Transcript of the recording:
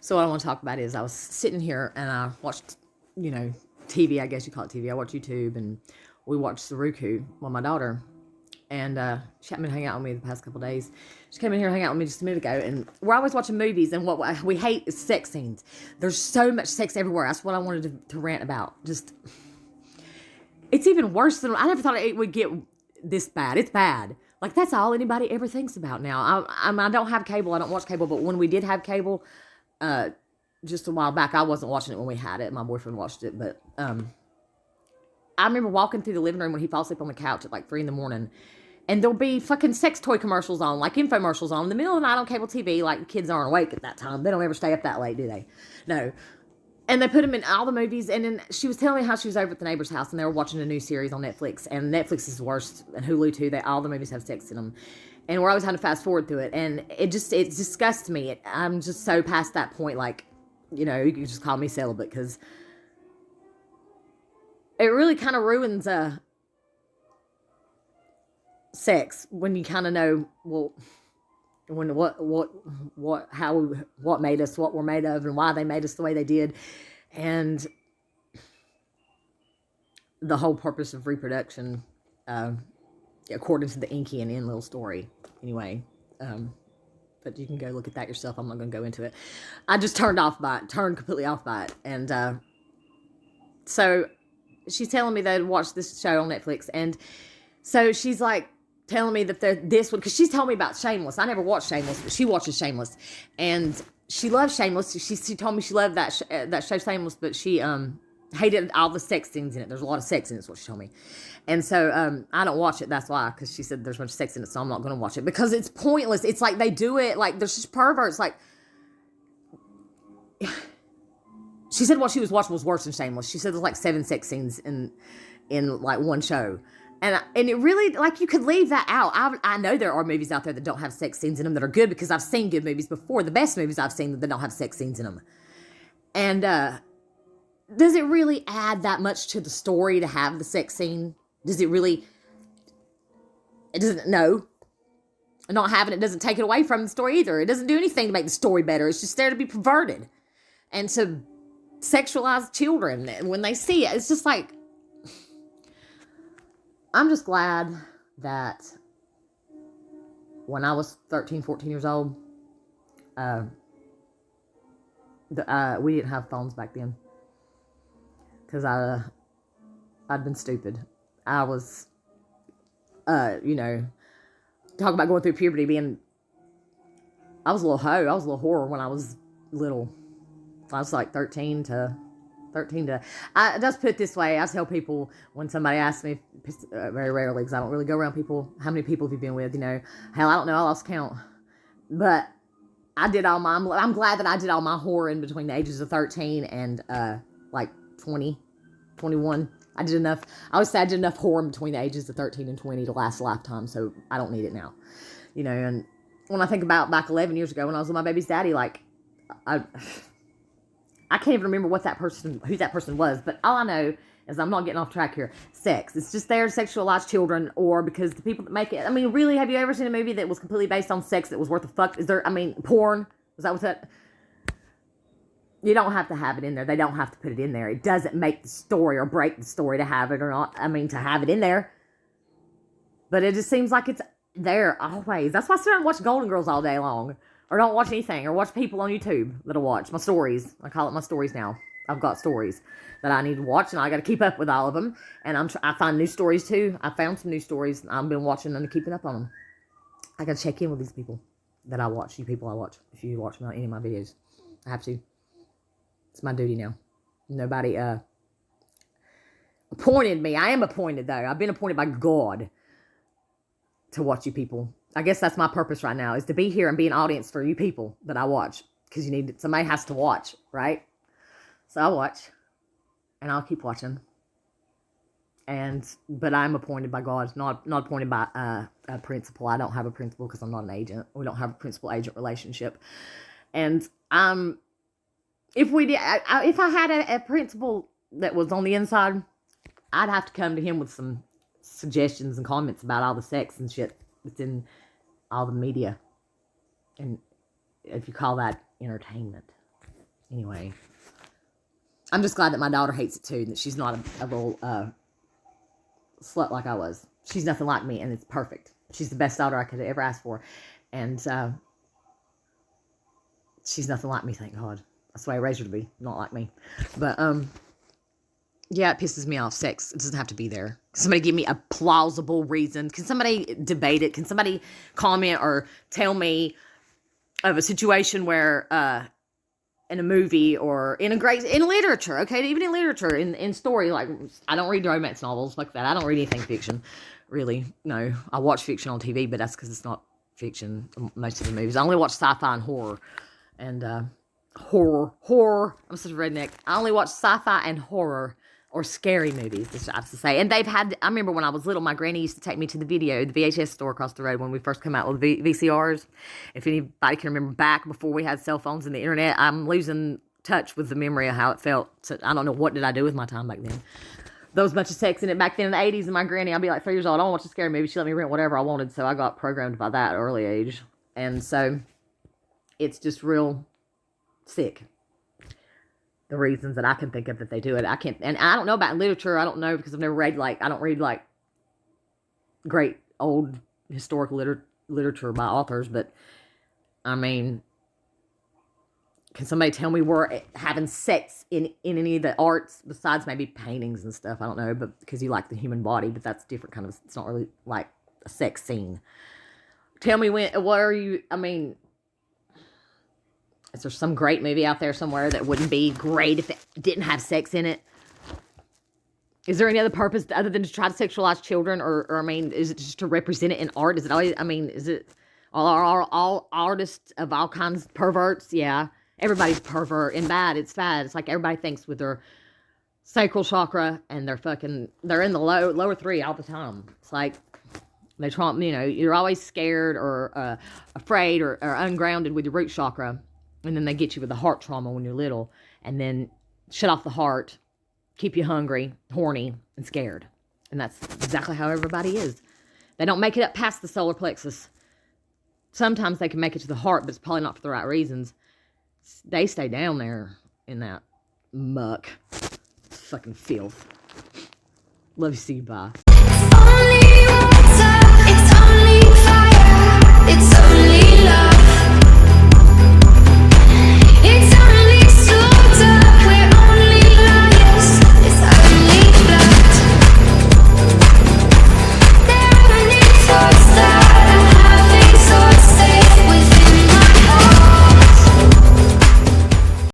So what I want to talk about is I was sitting here and I watched, TV. I guess you call it TV. I watch YouTube and we watched the Roku with my daughter. And she hadn't been hanging out with me the past couple of days. She came in here and hung out with me just a minute ago. And we're always watching movies. And what we hate is sex scenes. There's so much sex everywhere. That's what I wanted to rant about. It's even worse than... I never thought it would get this bad. It's bad. Like, that's all anybody ever thinks about now. I don't have cable. I don't watch cable. But when we did have cable, just a while back, I wasn't watching it when we had it. My boyfriend watched it. But I remember walking through the living room when he falls asleep on the couch at like 3 a.m. And there'll be fucking sex toy commercials on, like infomercials on in the middle of the night on cable TV. Like, the kids aren't awake at that time. They don't ever stay up that late, do they? No. And they put them in all the movies. And then she was telling me how she was over at the neighbor's house and they were watching a new series on Netflix. And Netflix is the worst, and Hulu too. All the movies have sex in them. And we're always having to fast forward through it. And it disgusts me. I'm just so past that point. Like, you can just call me celibate, because it really kind of ruins sex when you kind of know, well, when what made us what we're made of, and why they made us the way they did, and the whole purpose of reproduction, according to the Inky and Enlil story. Anyway, but you can go look at that yourself. I'm not going to go into it. I just turned completely off by it, and so she's telling me they'd watch this show on Netflix, and so she's like telling me that this one, because she's telling me about Shameless. I never watched Shameless, but she watches Shameless, and she loves Shameless. She told me she loved that show Shameless, but she hated all the sex scenes in it. There's a lot of sex in it, is what she told me. And so I don't watch it. That's why, because she said there's much sex in it, so I'm not going to watch it, because it's pointless. It's like they do it like there's just perverts. Like, she said what she was watching was worse than Shameless. She said there's like 7 sex scenes in like one show. And it really, like, you could leave that out. I know there are movies out there that don't have sex scenes in them that are good, because I've seen good movies before. The best movies I've seen that don't have sex scenes in them. And does it really add that much to the story to have the sex scene? Does it really? It doesn't. No. Not having it doesn't take it away from the story either. It doesn't do anything to make the story better. It's just there to be perverted and to sexualize children. And when they see it, it's just like, I'm just glad that when I was 13, 14 years old, we didn't have phones back then. Because I'd been stupid. I was, talk about going through puberty, I was a little hoe. I was a little whore when I was little. I was like 13 to, I just put it this way. I tell people when somebody asks me, very rarely, because I don't really go around people, how many people have you been with, hell, I don't know, I lost count. But I'm glad that I did all my whoring between the ages of 13 and, 20, 21. I did enough. I always say I did enough whoring between the ages of 13 and 20 to last a lifetime, so I don't need it now. And when I think about back 11 years ago when I was with my baby's daddy, like, I can't even remember who that person was, but all I know is, I'm not getting off track here, sex. It's just there to sexualize children, or because the people that make it, really, have you ever seen a movie that was completely based on sex that was worth a fuck? Is there, porn? Is that what's that? You don't have to have it in there. They don't have to put it in there. It doesn't make the story or break the story to have it or not. To have it in there. But it just seems like it's there always. That's why I sit around and watch Golden Girls all day long. Or don't watch anything. Or watch people on YouTube that'll watch. My stories. I call it my stories now. I've got stories that I need to watch, and I got to keep up with all of them. And I find new stories too. I found some new stories. I've been watching and keeping up on them. I got to check in with these people that I watch. You people I watch. If you watch any of my videos. I have to. It's my duty now. Nobody appointed me. I am appointed, though. I've been appointed by God to watch you people. I guess that's my purpose right now, is to be here and be an audience for you people that I watch. Because somebody has to watch, right? So I watch. And I'll keep watching. But I'm appointed by God, not appointed by a principal. I don't have a principal because I'm not an agent. We don't have a principal-agent relationship. And if I had a principal that was on the inside, I'd have to come to him with some suggestions and comments about all the sex and shit that's in all the media. And if you call that entertainment. Anyway, I'm just glad that my daughter hates it too, and that she's not a little slut like I was. She's nothing like me, and it's perfect. She's the best daughter I could ever ask for, and she's nothing like me, thank God. That's the way I raised her to be, not like me. But yeah, it pisses me off. Sex, it doesn't have to be there. Can somebody give me a plausible reason? Can somebody debate it? Can somebody comment or tell me of a situation where in a movie or in literature, okay, even in literature, in story, like, I don't read romance novels like that. I don't read anything fiction, really. No, I watch fiction on TV, but that's because it's not fiction, most of the movies. I only watch sci-fi and horror, and horror, I'm such a redneck. I only watch sci-fi and horror, or scary movies, I have to say. And I remember when I was little, my granny used to take me to the VHS store across the road when we first came out with VCRs. If anybody can remember back before we had cell phones and the internet, I'm losing touch with the memory of how it felt. So I don't know, what did I do with my time back then? There was a bunch of sex in it back then in the 80s, and my granny, I'd be like 3 years old, I don't watch a scary movie. She let me rent whatever I wanted, so I got programmed by that early age. And so it's just real sick, the reasons that I can think of that they do it. I can't, and I don't know about literature. I don't know, because I've never read, I don't read, great old historical literature by authors, but, I mean, can somebody tell me we're having sex in any of the arts, besides maybe paintings and stuff? I don't know, but because you like the human body, but that's different kind of, it's not really like a sex scene. Tell me is there some great movie out there somewhere that wouldn't be great if it didn't have sex in it? Is there any other purpose other than to try to sexualize children? Or is it just to represent it in art? Is it always, is it all artists of all kinds perverts? Yeah. Everybody's pervert and bad. It's bad. It's like everybody thinks with their sacral chakra, and they're in the lower 3 all the time. It's like they trump, you're always scared or afraid or ungrounded with your root chakra. And then they get you with the heart trauma when you're little, and then shut off the heart, keep you hungry, horny, and scared. And that's exactly how everybody is. They don't make it up past the solar plexus. Sometimes they can make it to the heart, but it's probably not for the right reasons. They stay down there in that muck. Fucking filth. Love you, see you, bye.